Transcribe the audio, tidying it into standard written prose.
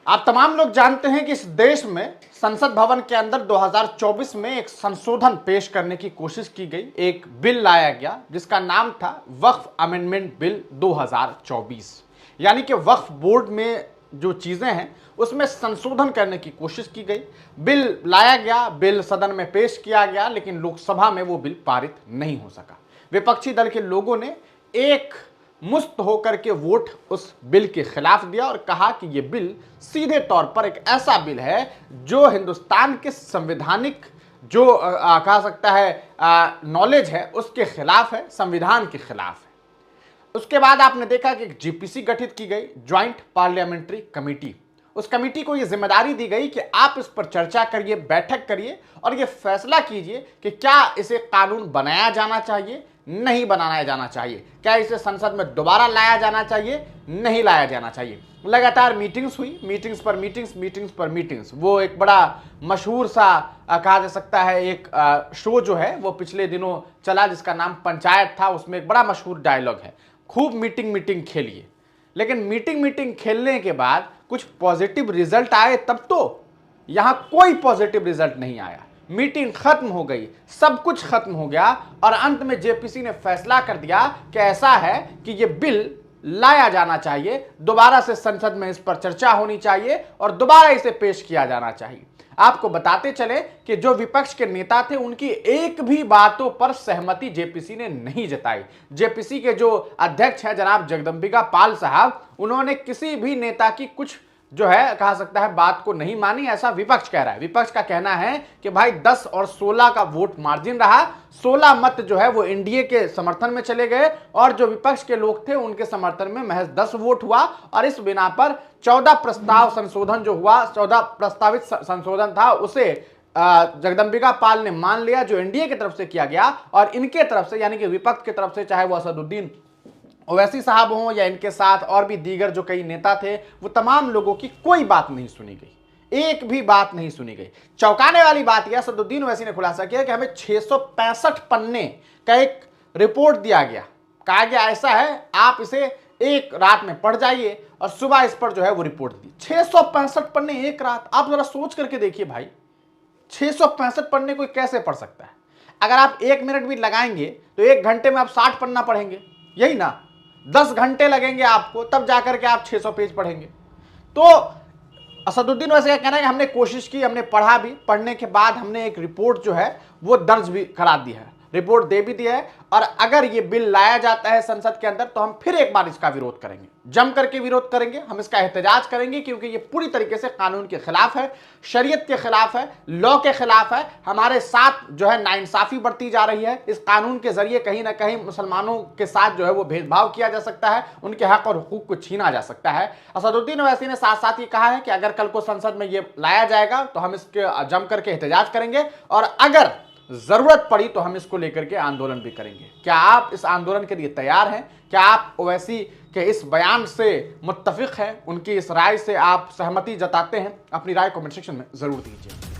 आप तमाम लोग जानते हैं कि इस देश में संसद भवन के अंदर 2024 में एक संशोधन पेश करने की कोशिश की गई, एक बिल लाया गया जिसका नाम था वक्फ अमेंडमेंट बिल 2024। यानी कि वक्फ बोर्ड में जो चीजें हैं उसमें संशोधन करने की कोशिश की गई। बिल लाया गया, बिल सदन में पेश किया गया, लेकिन लोकसभा में वो बिल पारित नहीं हो सका। विपक्षी दल के लोगों ने एक मुस्त होकर के वोट उस बिल के खिलाफ दिया और कहा कि यह बिल सीधे तौर पर एक ऐसा बिल है जो हिंदुस्तान के संवैधानिक जो कहा सकता है नॉलेज है उसके खिलाफ है, संविधान के खिलाफ है। उसके बाद आपने देखा कि एक जीपीसी गठित की गई, ज्वाइंट पार्लियामेंट्री कमेटी। उस कमेटी को यह जिम्मेदारी दी गई कि आप इस पर चर्चा करिए, बैठक करिए और यह फैसला कीजिए कि क्या इसे कानून बनाया जाना चाहिए, नहीं बनाया जाना चाहिए, क्या इसे संसद में दोबारा लाया जाना चाहिए, नहीं लाया जाना चाहिए। लगातार मीटिंग्स हुई, मीटिंग्स पर मीटिंग्स, मीटिंग्स पर मीटिंग्स। वो एक बड़ा मशहूर सा कहा जा सकता है एक शो जो है वो पिछले दिनों चला जिसका नाम पंचायत था। उसमें एक बड़ा मशहूर डायलॉग है, खूब मीटिंग मीटिंग खेलिए। लेकिन मीटिंग मीटिंग खेलने के बाद कुछ पॉजिटिव रिजल्ट आए तब तो? यहां कोई पॉजिटिव रिजल्ट नहीं आया। मीटिंग खत्म हो गई, सब कुछ खत्म हो गया और अंत में जेपीसी ने फैसला कर दिया कि ऐसा है कि यह बिल लाया जाना चाहिए, दोबारा से संसद में इस पर चर्चा होनी चाहिए और दोबारा इसे पेश किया जाना चाहिए। आपको बताते चले कि जो विपक्ष के नेता थे उनकी एक भी बातों पर सहमति जेपीसी ने नहीं जताई। जेपीसी के जो अध्यक्ष हैं जनाब जगदंबिका पाल साहब, उन्होंने किसी भी नेता की कुछ जो है कहा सकता है बात को नहीं मानी, ऐसा विपक्ष कह रहा है। विपक्ष का कहना है कि भाई 10 और 16 का वोट मार्जिन रहा, 16 मत जो है वो एनडीए के समर्थन में चले गए और जो विपक्ष के लोग थे उनके समर्थन में महज 10 वोट हुआ और इस बिना पर 14 प्रस्ताव संशोधन जो हुआ, 14 प्रस्तावित संशोधन था उसे जगदंबिका पाल ने मान लिया जो एनडीए की तरफ से किया गया और इनके तरफ से यानी कि विपक्ष की तरफ से चाहे वो असदुद्दीन ओवैसी साहब हों या इनके साथ और भी दीगर जो कई नेता थे, वो तमाम लोगों की कोई बात नहीं सुनी गई, एक भी बात नहीं सुनी गई। चौंकाने वाली बात यह असदुद्दीन ओवैसी ने खुलासा किया कि हमें 665 पन्ने का एक रिपोर्ट दिया गया, कहा गया ऐसा है आप इसे एक रात में पढ़ जाइए और सुबह इस पर जो है वो रिपोर्ट दी। 665 पन्ने एक रात, आप जरा सोच करके देखिए भाई, 665 पन्ने कोई कैसे पढ़ सकता है? अगर आप 1 मिनट भी लगाएंगे तो 1 घंटे में आप 60 पन्ना पढ़ेंगे, यही ना? 10 घंटे लगेंगे आपको तब जाकर के आप 600 पेज पढ़ेंगे। तो असदुद्दीन ओवैसी का कहना है कि हमने कोशिश की, हमने पढ़ा भी, पढ़ने के बाद हमने एक रिपोर्ट जो है वो दर्ज भी करा दी है, रिपोर्ट दे भी दी है और अगर ये बिल लाया जाता है संसद के अंदर तो हम फिर एक बार इसका विरोध करेंगे, जम करके विरोध करेंगे, हम इसका एहतजाज करेंगे क्योंकि ये पूरी तरीके से कानून के खिलाफ है, शरीयत के खिलाफ है, लॉ के खिलाफ है। हमारे साथ जो है नाइंसाफी बरती जा रही है। इस कानून के जरिए कहीं ना कहीं मुसलमानों के साथ जो है वो भेदभाव किया जा सकता है, उनके हक और हुकूक को छीना जा सकता है। असदुद्दीन ओवैसी ने साथ साथ ये कहा है कि अगर कल को संसद में ये लाया जाएगा तो हम इसके जम करके एहतजाज करेंगे और अगर जरूरत पड़ी तो हम इसको लेकर के आंदोलन भी करेंगे। क्या आप इस आंदोलन के लिए तैयार हैं? क्या आप ओवैसी के इस बयान से मुत्तफिक हैं? उनकी इस राय से आप सहमति जताते हैं? अपनी राय कमेंट सेक्शन में जरूर दीजिए।